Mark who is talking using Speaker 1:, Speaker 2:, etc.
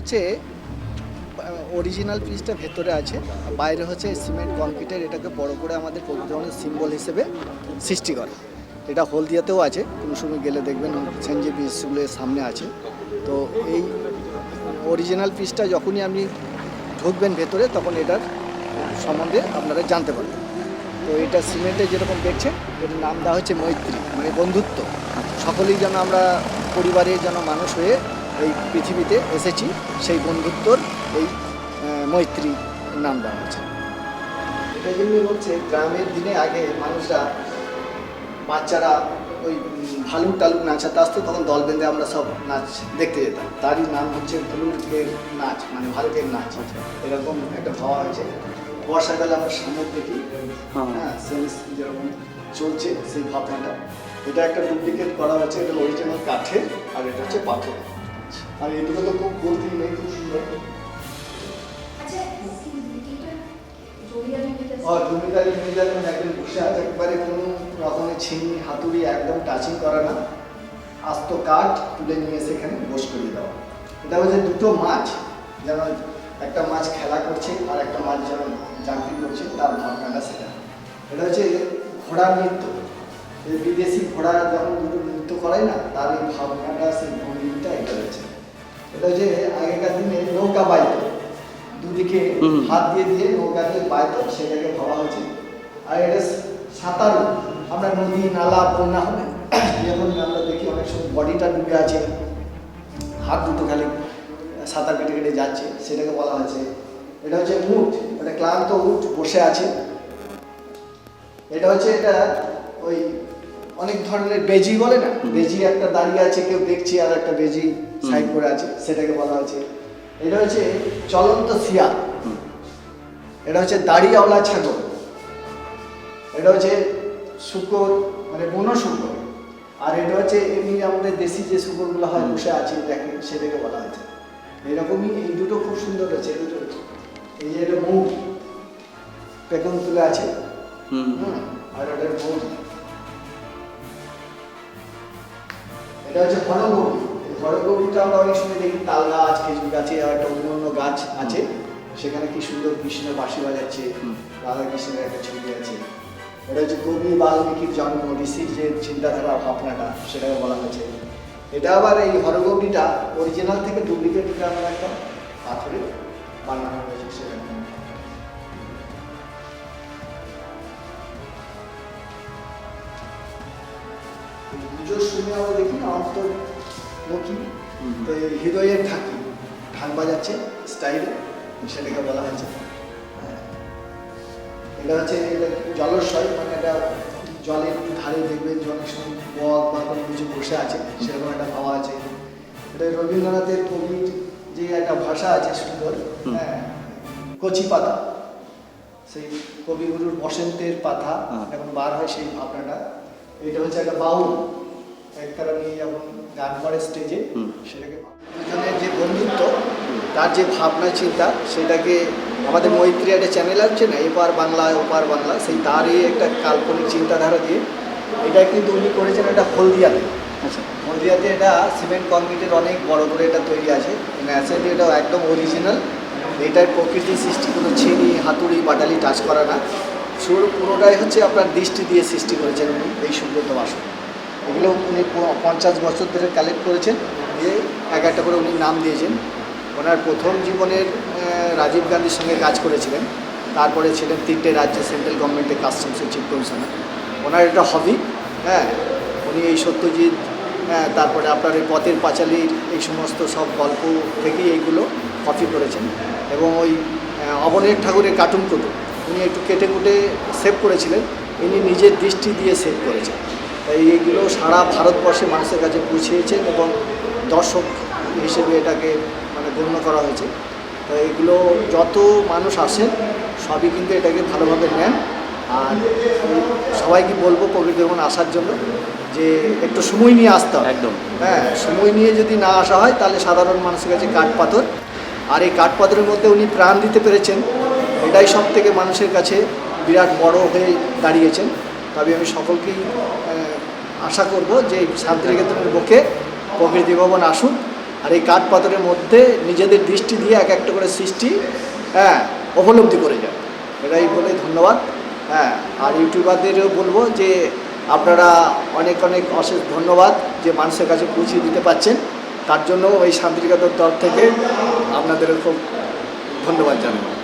Speaker 1: হচ্ছে অরিজিনাল পিসটা ভেতরে আছে, বাইরে হচ্ছে সিমেন্ট কংক্রিটের, এটাকে বড় করে আমাদের পবিত্র ভবনের সিম্বল হিসেবে সৃষ্টি করে। এটা হলদিয়াতেও আছে, কোনো সময় গেলে দেখবেন সেন্ট জেভিয়ার্স স্কুলের সামনে আছে। তো এই অরিজিনাল পিসটা যখনই আপনি ঢুকবেন ভেতরে তখন এটার সম্বন্ধে আপনারা জানতে পারবেন। তো এটা সিমেন্টে যেরকম দেখছেন, এটার নাম দেওয়া হচ্ছে মৈত্রী, মানে বন্ধুত্ব। সকলেই যেন আমরা পরিবারের যেন মানুষ হয়ে এই পৃথিবীতে এসেছি, সেই বন্ধুত্বর এই মৈত্রী নাম দেওয়া হচ্ছে। এটা যেমনি হচ্ছে গ্রামের দিনে আগে মানুষরা, বাচ্চারা ওই ভালুক টালুক নাচাতে আসতো, তখন দল বেঁধে আমরা সব নাচ দেখতে যেতাম। তারই নাম হচ্ছে ভালুকের নাচ, মানে ভালুকের নাচ। এরকম একটা ভাবা হয়েছে। বর্ষাকালে আমরা শামুক দেখি, হ্যাঁ, সেন্স যেরকম চলছে সেই ভাবনাটা। এটা একটা ডুপ্লিকেট করা হয়েছে, এটা অরিজিনাল কাঠের, আর এটা হচ্ছে পাথর। আর এটুকু তো খুব বলতেই নেই, খুব সুন্দর। জমিদারি একদম বসে আছে, একবারে কোনো রকমের ছিনি হাতুড়ি একদম টাচিং করা না, আস্ত কাঠ তুলে নিয়ে এসে এখানে বস করিয়ে দেওয়া। এটা হচ্ছে দুটো মাছ, যেন একটা মাছ খেলা করছে আর একটা মাছ যেন চাকরি করছে, তার ভাবনাটা সেটা। এটা হচ্ছে ঘোড়ার নৃত্য, বিদেশি ঘোড়া যখন দুটো নৃত্য করায় না, তার এই ভাবনাটা, সেই ভঙ্গিটা এটা হচ্ছে। এটা হচ্ছে আগেকার দিনে নৌকা বাইতো, দুদিকে হাত দিয়ে দিয়ে নৌকা দিয়ে বাইতো, সেটাকে ভাবা হয়েছে। আর এটা সাঁতারু, আমরা নদী নালা বন্যা হবে যখন আমরা দেখি অনেক সময় বডিটা ডুবে আছে, হাত দুটো খালি সাঁতার কেটে কেটে যাচ্ছে, সেটাকে বলা হয়েছে। এটা হচ্ছে উট, মানে ক্লান্ত উট বসে আছে। এটা হচ্ছে এটা ওই অনেক ধরনের বেজি বলে না, বেজি একটা দাঁড়িয়ে আছে, কেউ দেখছে, আর একটা বেজি সাইড করে আছে, সেটাকে বলা হয়েছে। এটা হচ্ছে চলন্ত শিয়াল। এটা হচ্ছে দাড়িওয়ালা ছাগল। এটা হচ্ছে শূকর, মানে বন শূকর। আর এটা হচ্ছে এমনি আমাদের দেশি যে শূকরগুলো হয় বসে আছে দেখেন, সেটাকে বলা হয়েছে। এরকমই এই দুটো খুব সুন্দর হয়েছে। এই দুটো, এই যে এটা মুখ পেকন তুলে আছে, আর এটার মুখ। এটা হচ্ছে হরগৌরী। হরগৌরীটা আমরা অনেক সময় দেখি তাল গাছ, খেজুর গাছে, আর একটা অন্য অন্য গাছ আছে, সেখানে কি সুন্দর কৃষ্ণ বাঁশি বাজাচ্ছে, রাধা কৃষ্ণের একটা ছবি আছে। এটা হচ্ছে কবি বাল্মীকির জন্ম, ঋষির যে চিন্তাধারা ভাবনাটা, সেটাকে বলা হয়েছে। এটা আবার এই হরগৌরীটা অরিজিনাল থেকে ডুপ্লিকেট আমরা একটা পাথরে বানানো হয়েছে, সেটা পুজোর সময় আমরা দেখি না অন্তর্মুখী হৃদয়ের ঢাকি, ঢাক বাজাচ্ছে স্টাইলে, সেটাকে বলা হয়েছে। এটা হচ্ছে জলাশয়, মানে এটা জলের ধারে দেখবেন যে অনেক সময় বক বা কোনো কিছু বসে আছে, সেরকম একটা ভাবা আছে। এটা রবীন্দ্রনাথের কবির যে একটা ভাষা আছে সুন্দর, হ্যাঁ, কচি পাতা, সেই কবিগুরুর বসন্তের পাতা এখন বার হয়, সেই ভাবনাটা। এটা হচ্ছে একটা বাউল, একতারা নিয়ে যখন গান করে স্টেজে, সেটাকে দুজনের যে বন্ধুত্ব, তার যে ভাবনা চিন্তা, সেটাকে আমাদের মৈত্রী একটা চ্যানেল আছে না, এপার বাংলা ওপার বাংলা, সেই তারই একটা কাল্পনিক চিন্তাধারা দিয়ে এটা কিন্তু উনি করেছেন। এটা হলদিয়াতে, আচ্ছা, হলদিয়াতে এটা সিমেন্ট কংক্রিটের অনেক বড় করে এটা তৈরি আছে। ন্যাচারালি এটা একদম অরিজিনাল। এটার প্রকৃতি সৃষ্টি, কোনো ছিনি হাতুড়ি বাটালি টাচ করা না, পুরোটাই হচ্ছে আপনার দৃষ্টি দিয়ে সৃষ্টি করেছেন উনি, এই সুব্রত বাসন। এগুলো উনি 50 বছর ধরে কালেক্ট করেছেন, দিয়ে এক একটা করে উনি নাম দিয়েছেন। ওনার প্রথম জীবনের রাজীব গান্ধীর সঙ্গে কাজ করেছিলেন, তারপরে ছিলেন 3টে রাজ্যে সেন্ট্রাল গভর্নমেন্টের কাস্টমসের চিফ কমিশনার। ওনার এটা হবি, হ্যাঁ, উনি এই সত্যজিৎ, হ্যাঁ, তারপরে আপনার এই পথের পাঁচালীর এই সমস্ত সব গল্প থেকেই এইগুলো কপি করেছেন। এবং ওই অবনীশ ঠাকুরের কার্টুন কুটু উনি একটু কেটে কুটে সেভ করেছিলেন, ইনি নিজের দৃষ্টি দিয়ে সেভ করেছেন। তাই এইগুলো সারা ভারতবর্ষে মানুষের কাছে পৌঁছিয়েছেন এবং দর্শক হিসেবে এটাকে মানে গণ্য করা হয়েছে। তো এগুলো যত মানুষ আসেন সবই কিন্তু এটাকে ভালোভাবে নেন। আর সবাইকে বলবো প্রকৃতি ভবন আসার জন্য যে একটু সময় নিয়ে আসতে হবে, একদম, হ্যাঁ, সময় নিয়ে যদি না আসা হয় তাহলে সাধারণ মানুষের কাছে কাঠ পাথর, আর এই কাঠ পাথরের মধ্যে উনি প্রাণ দিতে পেরেছেন, এটাই সব থেকে মানুষের কাছে বিরাট বড় হয়ে দাঁড়িয়েছেন। তবে আমি সকলকেই আশা করব যে শান্তিনিকেতনের বুকে প্রকৃতি ভবন আসুন আর এই কাঠ পাথরের মধ্যে নিজেদের দৃষ্টি দিয়ে এক একটা করে সৃষ্টি উপলব্ধি করে যায়। এটাই বলে ধন্যবাদ। আর ইউটিউবারদেরও বলবো যে আপনারা অনেক অনেক অশেষ ধন্যবাদ যে মানুষের কাছে পৌঁছে দিতে পারছেন, তার জন্য এই শান্তিনিকেতন তরফ থেকে আপনাদের খুব ধন্যবাদ জানাই।